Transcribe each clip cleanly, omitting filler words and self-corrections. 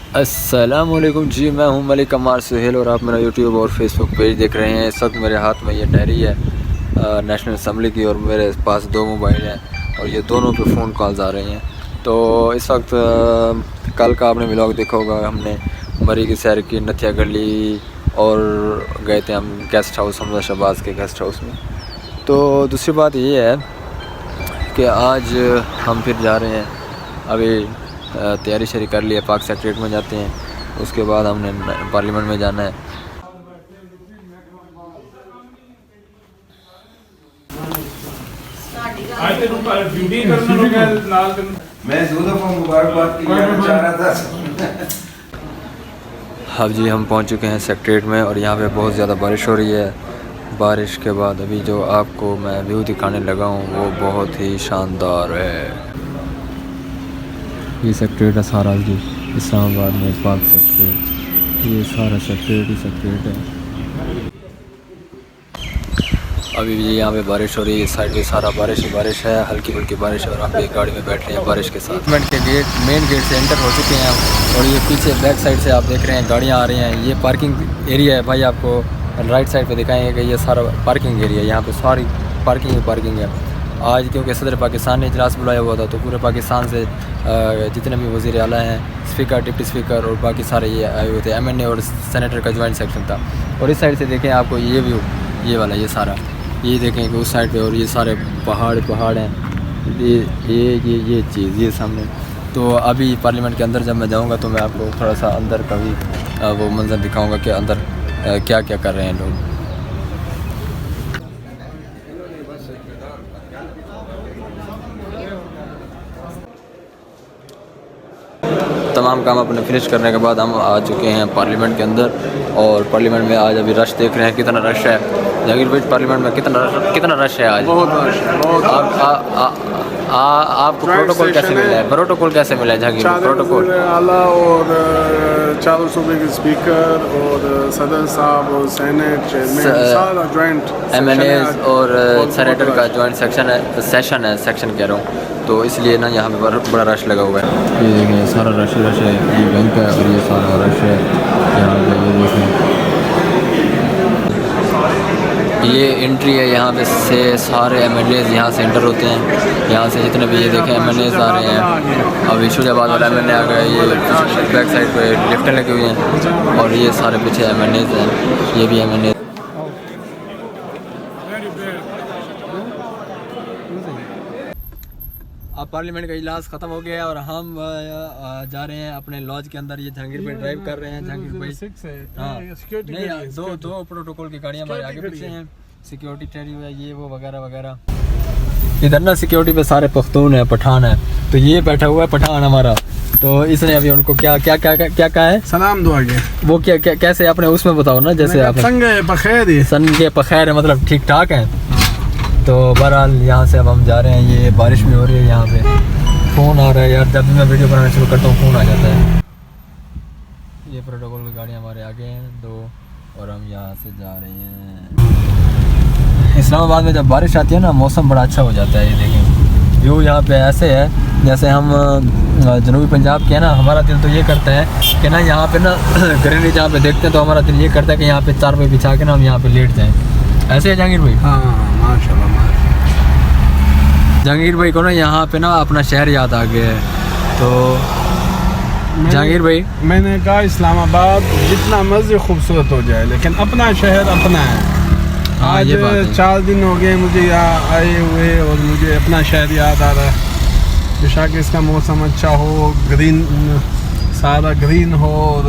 अस्सलामुअलैकुम जी, मैं हूं मलिक कमार सुहेल और आप मेरा यूट्यूब और फेसबुक पेज देख रहे हैं। इस वक्त मेरे हाथ में ये डायरी है नेशनल असम्बली की और मेरे पास दो मोबाइल हैं और ये दोनों पे फ़ोन कॉल्स आ रही हैं। तो इस वक्त कल का आपने व्लॉग देखा होगा, हमने मरी की सैर की, नथिया गली और गए थे हम गेस्ट हाउस, हमजा शहबाज के गेस्ट हाउस में। तो दूसरी बात ये है कि आज हम फिर जा रहे हैं, अभी तैयारी शरी कर ली है, पाक सेक्रेटरीट में जाते हैं, उसके बाद हमने पार्लियामेंट में जाना है। अब जी हम पहुंच चुके हैं सेक्रेटरीट में और यहाँ पे बहुत ज़्यादा बारिश हो रही है। बारिश के बाद अभी जो आपको मैं व्यू दिखाने लगा हूँ वो बहुत ही शानदार है। ये सेक्रेटरीट है सारा जी, इस्लामाबाद में पाक सेक्रेटरीट, ये सारा सेक्रेटरीट ही सेक्रेटरीट है। अभी भी यहाँ पे बारिश हो रही है, इस साइड पे सारा बारिश ही बारिश है, हल्की फुल्की बारिश है और हम भी गाड़ी में बैठ रहे हैं बारिश के साथ। गवर्नमेंट के गेट, मेन गेट से एंटर हो चुके हैं हम और ये पीछे बैक साइड से आप देख रहे हैं गाड़ियाँ आ रही हैं। ये पार्किंग एरिया है भाई, आपको राइट साइड पे दिखाएंगे कि ये सारा पार्किंग एरिया है। यहाँ पे सारी पार्किंग है। आज क्योंकि सदर पाकिस्तान ने इजलास बुलाया हुआ था तो पूरे पाकिस्तान से जितने भी वज़ीर आला हैं, स्पीकर, डिप्टी स्पीकर और बाकी सारे ये आए हुए थे। MNA और सेनेटर का ज्वाइंट सेक्शन था। और इस साइड से देखें आपको ये व्यू, ये वाला, ये सारा, ये देखें कि उस साइड पे और ये सारे पहाड़ हैं, ये चीज़ ये सामने। तो अभी पार्लियामेंट के अंदर जब मैं जाऊंगा तो मैं आपको थोड़ा सा अंदर का भी वो मंजर दिखाऊंगा कि अंदर क्या क्या कर रहे हैं लोग। तमाम काम अपने फिनिश करने के बाद हम आ चुके हैं पार्लियामेंट के अंदर और पार्लियामेंट में आज अभी रश देख रहे हैं, कितना रश है। जहांगीर भाई, पार्लियामेंट में कितना रश है आज? बहुत रश है, बहुत। आपको प्रोटोकॉल कैसे मिला है? प्रोटोकॉल कैसे मिला है जहांगीर? प्रोटोकॉल आला और चारों सूबे के स्पीकर और सदर साहब और सेनेट चेयरमैन, सारा जॉइंट MNAs और सेनेटर का जॉइंट सेक्शन कह रहा हूँ, तो इसलिए ना यहाँ पे बड़ा रश लगा हुआ है। ये देखें सारा रश है, ये बैंक है और ये सारा रश है यहाँ पे। ये देखें ये एंट्री है, यहाँ पे से सारे MNAs यहाँ से एंटर होते हैं। यहाँ से जितने भी ये देखें MNAs आ रहे हैं। अभी शुजाबाद वाला MNA आ गया, ये बैक साइड पे लिफ्टें लगी हुई हैं और ये सारे पीछे MNAs हैं, ये भी MNAs। अब पार्लियामेंट का इजलास ख़त्म हो गया है और हम जा रहे हैं अपने लॉज के अंदर। ये जहांगीर भाई ड्राइव कर रहे हैं। जहांगीर भाई, हाँ नहीं, दो प्रोटोकॉल की गाड़ियाँ हमारे आगे पीछे हैं, सिक्योरिटी ठहरी हुई है, ये वो वगैरह वगैरह। इधर ना सिक्योरिटी पे सारे पख्तून है, पठान है, तो ये बैठा हुआ है पठान हमारा। तो इसने अभी उनको क्या कहा है? सलाम दुआ के वो क्या कैसे आपने उसमें बताओ ना, जैसे आप संगे पखैर है, मतलब ठीक ठाक है। तो बहरहाल यहाँ से अब हम जा रहे हैं। ये बारिश भी हो रही है, यहाँ पे फ़ोन आ रहा है यार, जब भी मैं वीडियो बनाना शुरू करता हूँ फ़ोन आ जाता है। ये प्रोटोकॉल की गाड़ियाँ हमारे आगे हैं दो और हम यहाँ से जा रहे हैं। इस्लामाबाद में जब बारिश आती है ना, मौसम बड़ा अच्छा हो जाता है। ये देखें व्यू यहाँ पे ऐसे है जैसे हम जनूबी पंजाब के हैं ना। हमारा दिल तो ये करता है कि ना यहाँ पे ना ग्रीनरी जहाँ पे देखते हैं तो हमारा दिल ये करता है कि यहाँ पे चारपाई बिछा के ना हम यहाँ पे लेट जाएँ। ऐसे है जहांगीर भाई? हाँ माशाल्लाह। जहांगीर भाई को ना यहाँ पे ना अपना शहर याद आ गया है। तो जहांगीर भाई, मैंने कहा इस्लामाबाद जितना मर्जी खूबसूरत हो जाए लेकिन अपना शहर अपना है। आज 4 दिन हो गए मुझे यहाँ आए हुए और मुझे अपना शहर याद आ रहा है। बेशक इसका मौसम अच्छा हो, ग्रीन, सारा ग्रीन हो और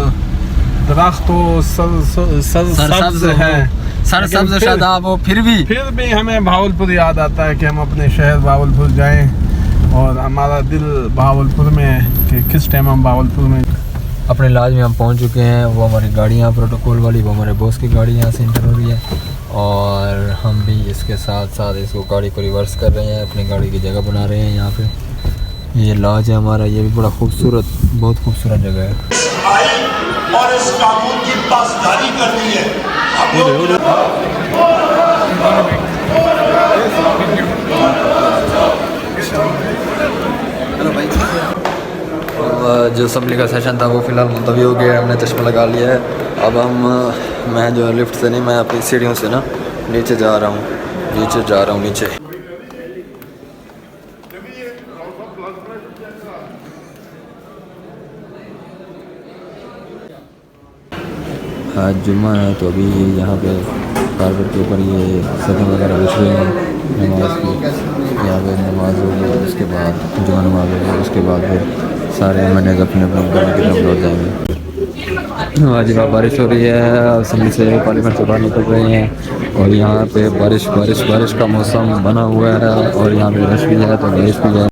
दरख्त हो, सब्ज़ है, सरसब्ज़ शादाब हो, फिर भी हमें भावलपुर याद आता है कि हम अपने शहर भावलपुर जाएं और हमारा दिल भावलपुर में है कि किस टाइम हम भावलपुर में। अपने लॉज में हम पहुंच चुके हैं। वो हमारी गाड़ियाँ प्रोटोकॉल वाली, वो हमारे बॉस की गाड़ी यहाँ से इंटर हो रही है और हम भी इसके साथ साथ इसको गाड़ी को रिवर्स कर रहे हैं, अपनी गाड़ी की जगह बना रहे हैं यहाँ पे। ये लॉज है हमारा, ये भी बड़ा खूबसूरत, बहुत खूबसूरत जगह है और इस कानून की पासदारी करनी है। जो असम्बली का सेशन था वो फ़िलहाल मुलतवी हो गया है, हमने चश्मा लगा लिया है। अब मैं जो है लिफ्ट से नहीं, मैं अपनी सीढ़ियों से ना नीचे जा रहा हूँ, नीचे। आज जुम्मा है तो अभी यहाँ पे कारपेट के ऊपर ये सतह वगैरह बिछ रहे हैं नमाज की। यहाँ पे नमाज होगी, उसके बाद जुम्मा नमाज होगी, उसके बाद फिर सारे मैनेज अपने अपने घर की तरफ लौट जाएंगे। आज बारिश हो रही है, असम्बली से पार्लियामेंट से बाहर निकल रहे हैं और यहाँ पे बारिश का मौसम बना हुआ है और यहाँ पे रश भी है तो बारिश भी है।